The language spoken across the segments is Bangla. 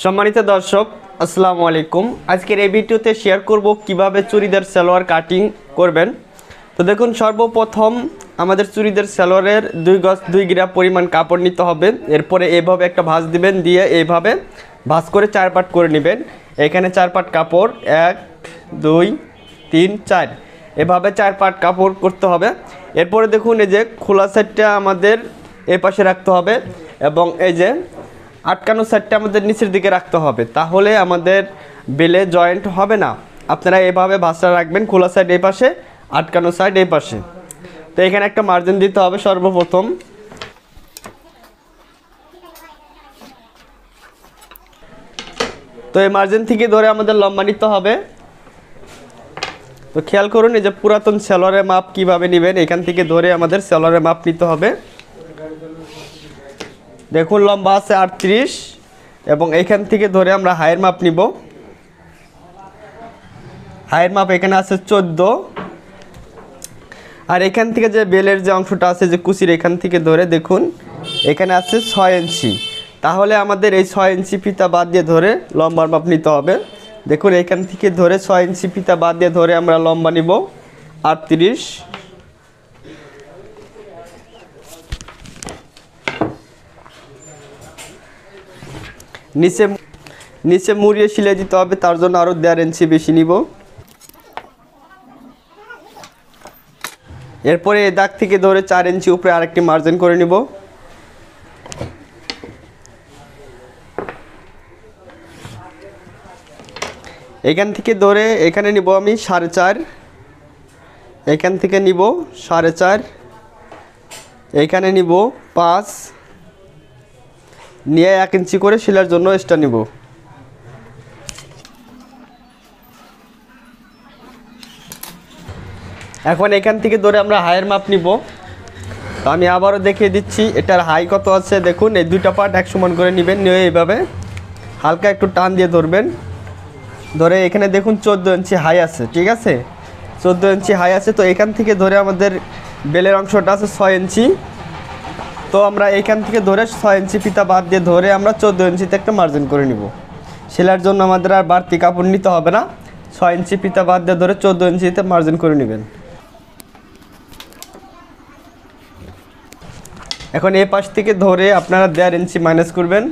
সম্মানিত দর্শক আসসালামু আলাইকুম। আজকের এই ভিডিওতে শেয়ার করব কিভাবে চুড়িদার সালোয়ার কাটিং করবেন। তো দেখুন, সর্বপ্রথম আমাদের চুড়িদার সালোয়ারের 2 গজ 2 গ্রাম পরিমাণ কাপড় নিতে হবে। এরপরে এইভাবে একটা ভাঁজ দিবেন, দিয়ে এইভাবে ভাঁজ করে 4 পাট করে নেবেন। এখানে 4 পাট কাপড় 1 2 3 4 এভাবে 4 পাট কাপড় করতে হবে। এরপরে দেখুন, এই যে খোলা সাইডটা আমাদের এই পাশে রাখতে হবে এবং এই যে আটকানো সাইডটা আমাদের নিচের দিকে রাখতে হবে, তাহলে আমাদের বেলে জয়েন্ট হবে না। আপনারা এভাবে ভাঁজটা রাখবেন, খোলা সাইড এই পাশে, আটকানো সাইড এই পাশে। তো এখানে একটা মার্জিন দিতে হবে সর্বপ্রথম। তো এই মার্জিন থেকে ধরে আমাদের লম্বা নিতে হবে। তো খেয়াল করুন, এই যে পুরাতন সালোয়ারের মাপ কিভাবে নেবেন, এখান থেকে ধরে আমাদের সালোয়ারের মাপ নিতে হবে। দেখুন, লম্বা আছে 38 এবং এখান থেকে ধরে আমরা হাইয়ের মাপ নিব। হাইয়ের মাপ এখানে আছে 14। আর এখান থেকে যে বেলের যে অংশটা আছে, যে কুচির এখান থেকে ধরে দেখুন এখানে আছে 6 ইঞ্চি। তাহলে আমাদের এই 6 ইঞ্চি ফিতা বাদ দিয়ে ধরে লম্বার মাপ নিতে হবে। দেখুন, এখান থেকে ধরে 6 ইঞ্চি ফিতা বাদ দিয়ে ধরে আমরা লম্বা নিব 38। নিচে মুড়িয়ে সিলাই দিতে হবে, তার জন্য আরও 1.5 ইঞ্চি বেশি নিব। এরপরে এই দাগ থেকে ধরে 4 ইঞ্চি উপরে আরেকটি মার্জিন করে নিব। এখান থেকে ধরে এখানে নিব আমি 4.5, এখান থেকে নিব 4.5, এখানে নিব 5, নিয়ে 1 ইঞ্চি করে সেলাইয়ের জন্য এক্সট্রা নিব। এখন এখান থেকে ধরে আমরা হাইয়ের মাপ নিব। তো আমি আবারও দেখিয়ে দিচ্ছি এটার হাই কত আছে। দেখুন, এই দুইটা পার্ট এক সমান করে নেবেন, নিয়ে এইভাবে হালকা একটু টান দিয়ে ধরবেন। ধরে এখানে দেখুন 14 ইঞ্চি হাই আছে, ঠিক আছে, 14 ইঞ্চি হাই আছে। তো এখান থেকে ধরে আমাদের বেলের অংশটা আছে 6 ইঞ্চি। তো আমরা এখান থেকে ধরে 6 ইঞ্চি ফিতা বাদ দিয়ে ধরে আমরা 14 ইঞ্চিতে একটা মার্জিন করে নিব। সেলাইয়ের জন্য আমাদের আর বাড়তি কাপড় নিতে হবে না। 6 ইঞ্চি ফিতা বাদ দিয়ে ধরে 14 ইঞ্চিতে মার্জিন করে নেবেন। এখন এই পাশ থেকে ধরে আপনারা 1.5 ইঞ্চি মাইনাস করবেন।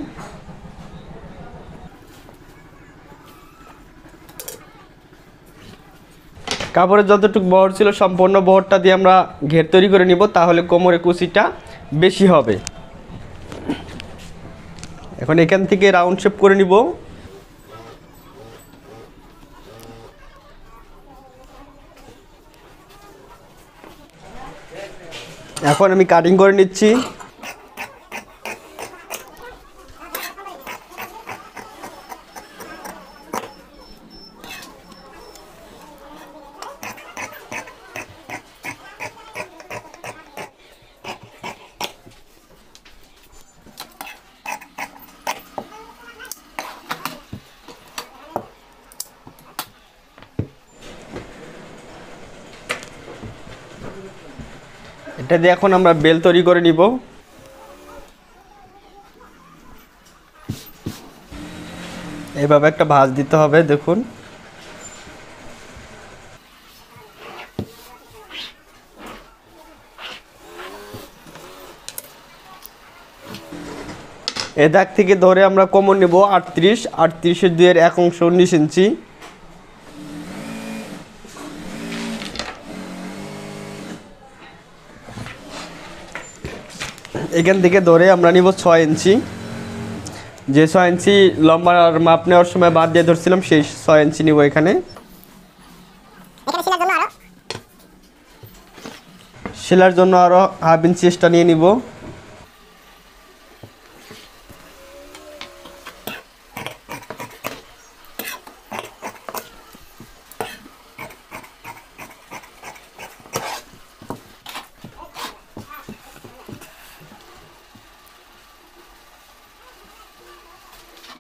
কাপড়ের যতটুকু বহর ছিল সম্পূর্ণ বহরটা দিয়ে আমরা ঘের তৈরি করে নিব, তাহলে কোমরে কুচিটা বেশি হবে। এখন এখান থেকে রাউন্ড শেপ করে নিব। এখন আমি কাটিং করে নিচ্ছি। এটা দিয়ে এখন আমরা বেল তৈরি করে নিব। এইভাবে একটা ভাঁজ দিতে হবে। দেখুন, এ দাগ থেকে ধরে আমরা কোমর নেব 38, 38-এর 2-এর 1 অংশ 19 ইঞ্চি। এখান থেকে ধরে আমরা নিব 6 ইঞ্চি। যে 6 ইঞ্চি লম্বার মাপ নেওয়ার সময় বাদ দিয়ে ধরছিলাম, সেই 6 ইঞ্চি নিব। এখানে সেলাইয়ের জন্য আরও 1/2 ইঞ্চি এক্সট্রা নিয়ে নিব।